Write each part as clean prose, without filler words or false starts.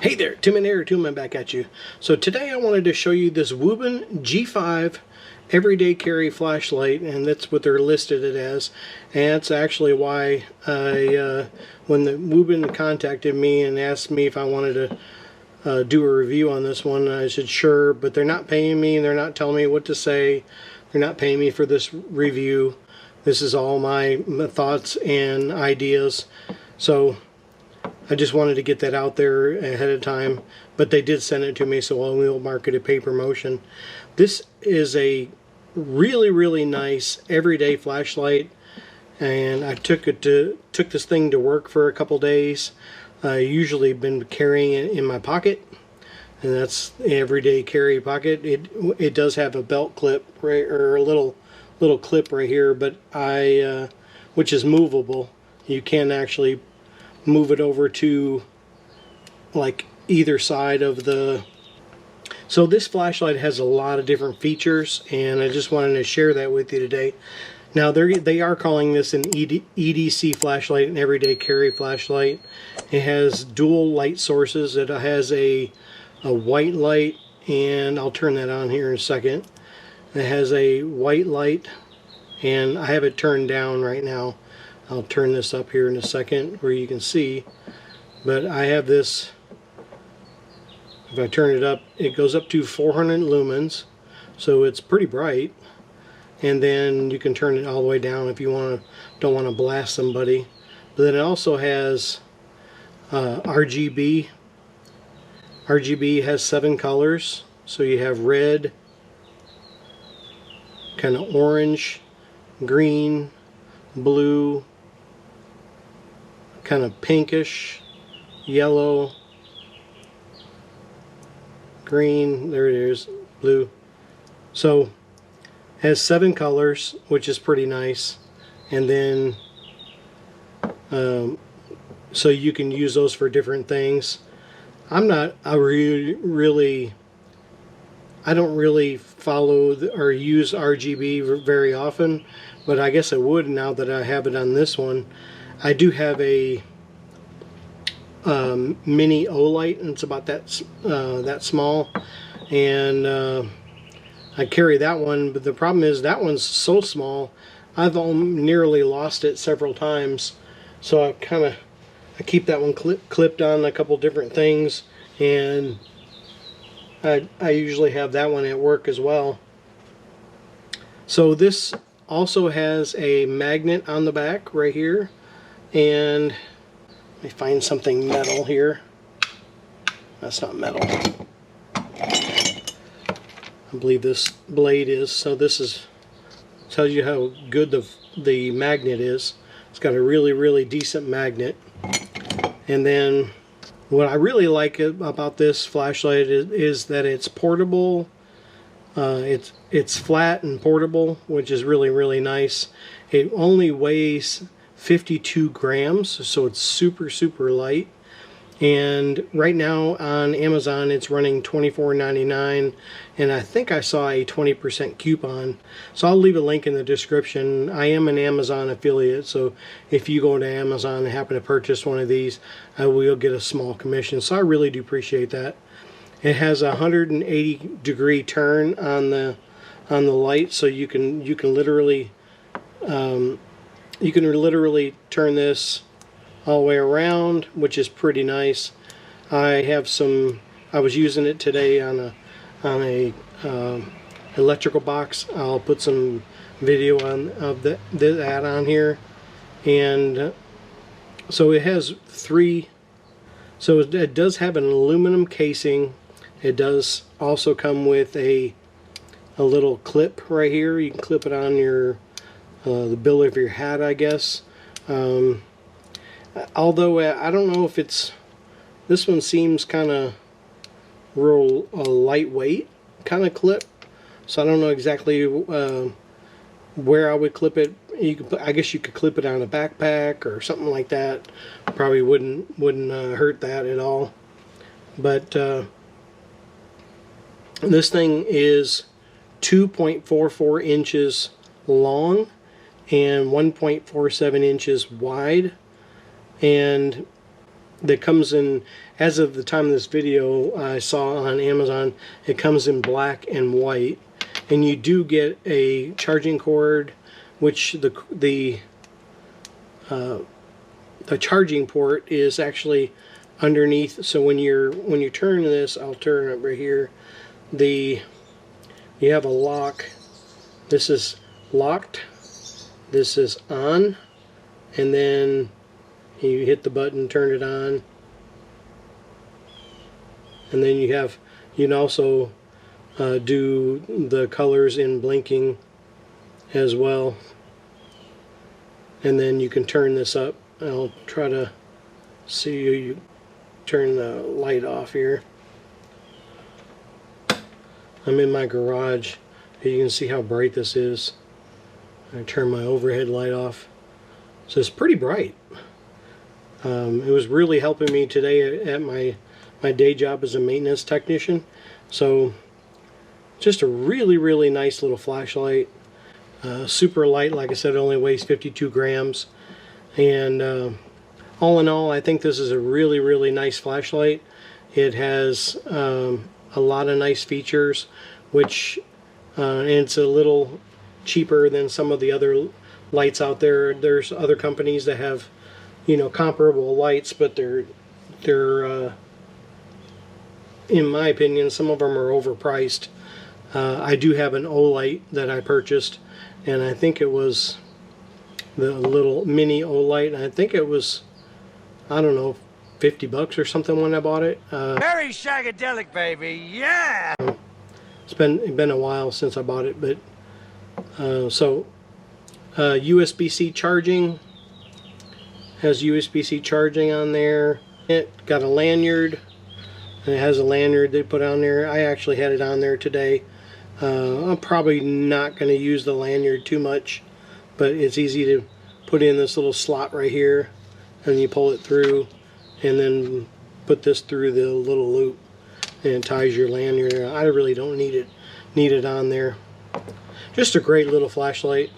Hey there, Tim here, Tim back at you. So today I wanted to show you this Wuben G5 everyday carry flashlight, and that's what they're listed it as. And that's actually why when the Wuben contacted me and asked me if I wanted to do a review on this one, I said sure, but they're not paying me and they're not telling me what to say. They're not paying me for this review. This is all my thoughts and ideas. So I just wanted to get that out there ahead of time, but they did send it to me, so I will mark it a paper motion. This is a really nice everyday flashlight, and I took this thing to work for a couple days. I usually been carrying it in my pocket, and that's the everyday carry pocket. It does have a belt clip, right, or a little clip right here, but which is movable. You can actually move it over to like either side of the. So this flashlight has a lot of different features, and I just wanted to share that with you today. Now they are calling this an EDC flashlight, an everyday carry flashlight. It has dual light sources. It has a white light, and I'll turn that on here in a second. It has a white light, and I have it turned down right now. I'll turn this up here in a second where you can see, but I have this. If I turn it up, it goes up to 400 lumens, so it's pretty bright. And then you can turn it all the way down if you don't want to blast somebody. But then it also has RGB. RGB has 7 colors, so you have red, kind of orange, green, blue, kind of pinkish, yellow, green, there it is, blue. So has 7 colors, which is pretty nice. And then so you can use those for different things. I don't really follow or use RGB very often, but I guess I would now that I have it on this one. I do have a mini O-light, and it's about that small, and I carry that one, but the problem is that one's so small I've nearly lost it several times. So I keep that one clipped on a couple different things, and I usually have that one at work as well. So this also has a magnet on the back right here, and let me find something metal here. That's not metal. I believe this blade is. So this tells you how good the magnet is. It's got a really decent magnet. And then what I really like about this flashlight is that it's portable. It's flat and portable, which is really nice. It only weighs 52 grams, so it's super light. And right now on Amazon it's running $24.99, and I think I saw a 20% coupon. So I'll leave a link in the description. I am an Amazon affiliate, so if you go to Amazon and happen to purchase one of these, I will get a small commission. So I really do appreciate that. It has a 180-degree turn on the light, so you can literally turn this all the way around, which is pretty nice. I was using it today on a electrical box. I'll put some video of that on here. And so it has 3. So it does have an aluminum casing. It does also come with a little clip right here. You can clip it on your the bill of your hat, I guess. Although I don't know if this one seems kind of real lightweight kind of clip, so I don't know exactly where I would clip it. I guess you could clip it on a backpack or something like that. Probably wouldn't hurt that at all. But this thing is 2.44 inches long and 1.47 inches wide, and that comes in, as of the time of this video, I saw on Amazon, it comes in black and white. And you do get a charging cord, which the charging port is actually underneath. So when you turn this, I'll turn it right here. You have a lock. This is locked. This is on, and then you hit the button, turn it on, and then you can also do the colors in blinking as well. And then you can turn this up. I'll try to see you turn the light off here. I'm in my garage. You can see how bright this is. I turn my overhead light off. So it's pretty bright. It was really helping me today at my day job as a maintenance technician. So just a really nice little flashlight. Super light, like I said, it only weighs 52 grams. And all in all, I think this is a really nice flashlight. It has a lot of nice features, which and it's a little cheaper than some of the other lights out there. There's other companies that have, comparable lights, but they're in my opinion, some of them are overpriced. I do have an O-light that I purchased, and I think it was the little mini O-light. I think it was, I don't know, $50 or something when I bought it. Very shagadelic, baby, yeah! It's been a while since I bought it, but USB-C charging, has USB-C charging on there. It got a lanyard, and it has a lanyard they put on there. I actually had it on there today. I'm probably not going to use the lanyard too much, but it's easy to put in this little slot right here, and you pull it through, and then put this through the little loop, and it ties your lanyard. I really don't need it on there. Just a great little flashlight.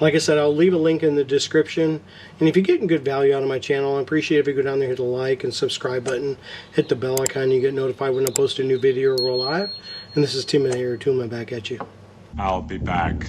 Like I said, I'll leave a link in the description, and if you're getting good value out of my channel, I appreciate if you go down there, hit the like and subscribe button, hit the bell icon, you get notified when I post a new video or go live. And this is Tim here, Tuma, back at you. I'll be back.